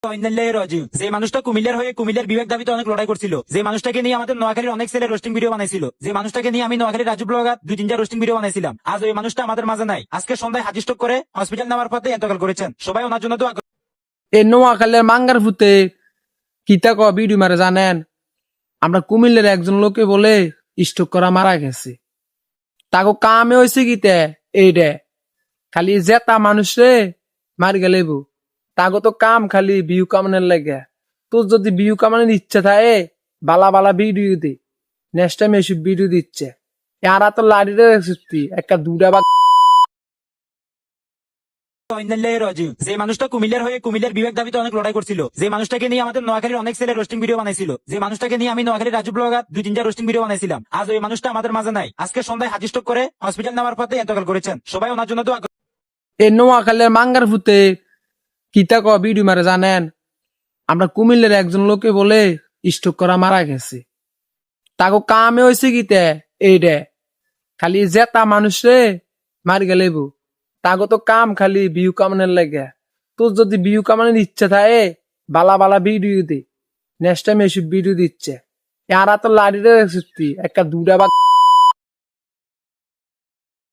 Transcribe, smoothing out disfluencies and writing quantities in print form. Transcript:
যে মানুষটা কুমিল্লার হয়ে কুমিল্লার বিবেক দাবিতে অনেক লড়াই করছিল, যে মানুষটাকে নিয়ে আমাদের নোয়াখালীর অনেক ছেলে রোস্টিং ভিডিও বানাইছিল, যে মানুষটাকে নিয়ে আমি নোয়াখালীর রাজু ব্লগার 2-3টা রোস্টিং ভিডিও বানাইছিলাম, আজ ওই মানুষটা আমাদের মাঝে নাই। আজকে সন্ধ্যায় হার্ট স্ট্রোক করে হসপিটাল নেওয়ার পথে এতকাল করেছেন। সবাই ওনার জন্য দোয়া এই নোয়াখালীর মাঙ্গার ফুতে কিতা ক ভিডিও মারে জানেন? আমরা কুমিল্লার একজন লোকে বলে স্ট্রোক করা মারা গেছে। তাকে কামে হয়েছে কিতে এইডে খালি জেতা মানুষ রে মারি গেলেব। তাকে তো কাম খালি বিহু কামানের লাগে। তোর যদি বিহু কামানের ইচ্ছা থাকে বালা বালা ভিডিও দে, নেক্সট টাইম এসব ভিডিও দিচ্ছে। এরা তো লাড়িরে সত্যি একটা দুটা বা যে মানুষটা কুমিল্লার হয়ে কুমিল্লার বিবেক দাবিতে অনেক লড়াই করছিল, যে মানুষটাকে নিয়ে আমাদের নোয়াখালীর অনেক ছেলে রোস্টিং ভিডিও বানাইছিল, যে মানুষটাকে নিয়ে আমি নোয়াখালীর রাজু ব্লগার 2-3টা রোস্টিং ভিডিও বানাইছিলাম, আজ ওই মানুষটা আমাদের মাঝে নাই। আজকে সন্ধ্যায় হার্ট স্ট্রোক করে হসপিটাল নেওয়ার পথে এতকাল করেছেন। সবাই ওনার জন্য দোয়া এই নোয়াখালীর মাঙ্গার ফুতে কিতা ক ভিডিও মারে জানেন? আমরা কুমিল্লার একজন লোকে বলে স্ট্রোক করা মারা গেছে। তাকে কামে হয়েছে কিতে এইডে খালি জেতা মানুষ রে মারি গেলেব। তাকে তো কাম খালি বিহু কামানের লাগে। তোর যদি বিহু কামানের ইচ্ছা থাকে বালা বালা ভিডিও দে, নেক্সট টাইম এসব ভিডিও দিচ্ছে। এরা তো লাড়িরে সত্যি একটা দুটা বা